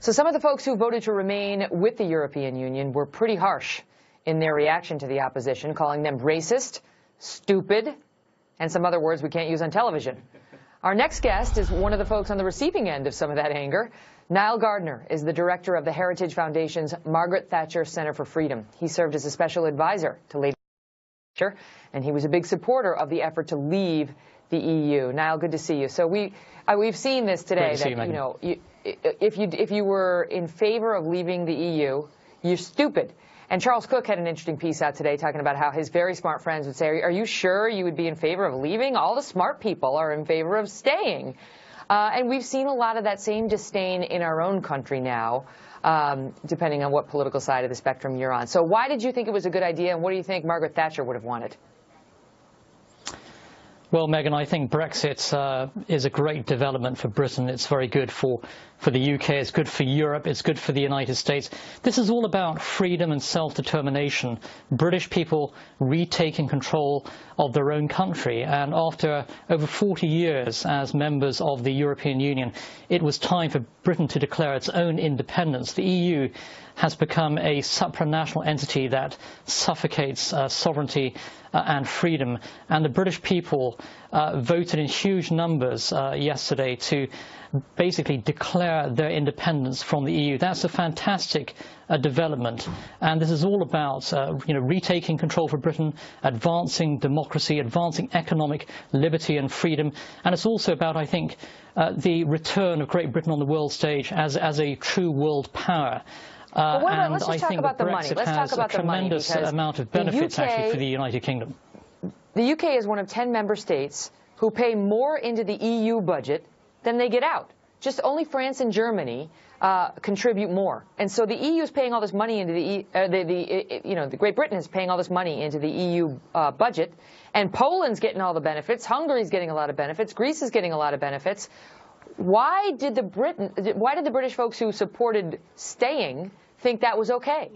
So some of the folks who voted to remain with the European Union were pretty harsh in their reaction to the opposition, calling them racist, stupid, and some other words we can't use on television. Our next guest is one of the folks on the receiving end of some of that anger. Nile Gardiner is the director of the Heritage Foundation's Margaret Thatcher Center for Freedom. He served as a special advisor to Lady Thatcher, and he was a big supporter of the effort to leave the EU. Nile, good to see you. So we've seen this today that, you know, if you were in favor of leaving the EU, you're stupid. And Charles Cook had an interesting piece out today talking about how his very smart friends would say, are you sure you would be in favor of leaving? All the smart people are in favor of staying. And we've seen a lot of that same disdain in our own country now, depending on what political side of the spectrum you're on. So why did you think it was a good idea, and what do you think Margaret Thatcher would have wanted? Well, Megan, I think Brexit is a great development for Britain. It's very good for the UK. It's good for Europe. It's good for the United States. This is all about freedom and self-determination. British people retaking control of their own country. And after over 40 years as members of the European Union, it was time for Britain to declare its own independence. The EU has become a supranational entity that suffocates sovereignty and freedom. And the British people voted in huge numbers yesterday to basically declare their independence from the EU. That's a fantastic development. And this is all about retaking control for Britain, advancing democracy, advancing economic liberty and freedom. And it's also about, I think, the return of Great Britain on the world stage as a true world power. And let's just talk about the money. Let's talk about the money, because a tremendous amount of benefits actually for the United Kingdom. The UK is one of 10 member states who pay more into the EU budget than they get out. Just only France and Germany contribute more, and so the EU is paying all this money into the Great Britain is paying all this money into the EU budget, and Poland's getting all the benefits. Hungary's getting a lot of benefits. Greece is getting a lot of benefits. Why did the British folks who supported staying think that was okay?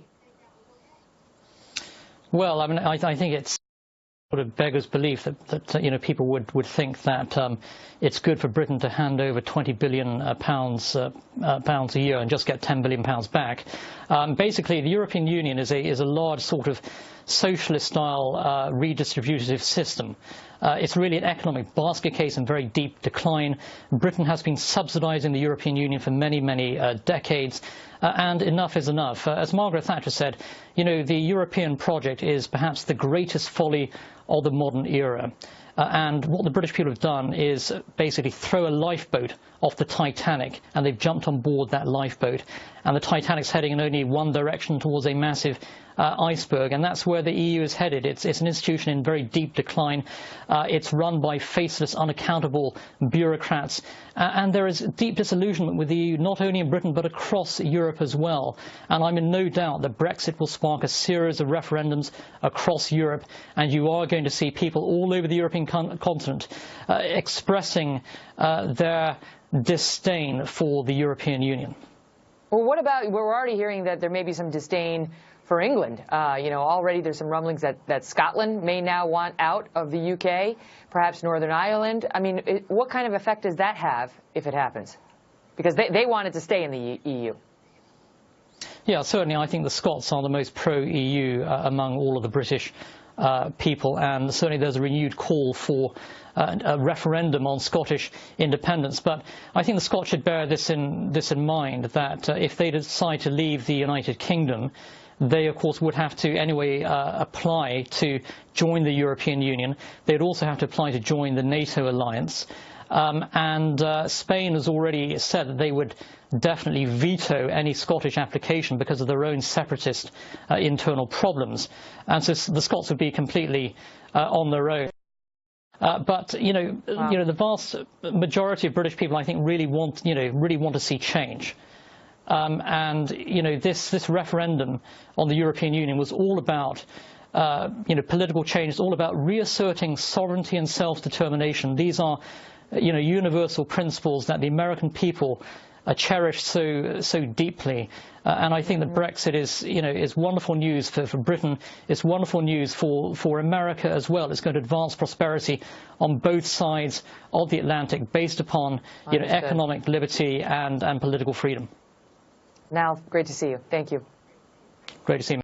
Well, I mean, I think it's sort of beggars belief that people would think that it's good for Britain to hand over 20 billion pounds a year and just get 10 billion pounds back. Basically, the European Union is a large sort of socialist-style redistributive system. It's really an economic basket case in very deep decline. Britain has been subsidising the European Union for many, many decades, and enough is enough. As Margaret Thatcher said, the European project is perhaps the greatest folly of the modern era. And what the British people have done is basically throw a lifeboat off the Titanic, and they've jumped on board that lifeboat. And the Titanic's heading in only one direction, towards a massive iceberg, and that's where the EU is headed. It's an institution in very deep decline. It's run by faceless, unaccountable bureaucrats, and there is deep disillusionment with the EU, not only in Britain but across Europe as well. And I'm in no doubt that Brexit will spark a series of referendums across Europe, and you are going to see people all over the European continent expressing their disdain for the European Union. Well, what about, we're already hearing that there may be some disdain for England. Already there's some rumblings that Scotland may now want out of the UK, perhaps Northern Ireland. I mean, what kind of effect does that have if it happens? Because they wanted to stay in the EU. Yeah, certainly I think the Scots are the most pro-EU among all of the British people, and certainly there's a renewed call for a referendum on Scottish independence. But I think the Scots should bear this in mind, that if they decide to leave the United Kingdom, they, of course, would have to anyway apply to join the European Union. They'd also have to apply to join the NATO alliance. Spain has already said that they would definitely veto any Scottish application because of their own separatist internal problems. And so the Scots would be completely on their own. But the vast majority of British people, I think, really want to see change. This referendum on the European Union was all about political change. It's all about reasserting sovereignty and self-determination. These are universal principles that the American people cherish so deeply. And I think that Brexit is wonderful news for Britain. It's wonderful news for America as well. It's going to advance prosperity on both sides of the Atlantic, based upon economic liberty and political freedom. Nile, great to see you. Thank you. Great to see you.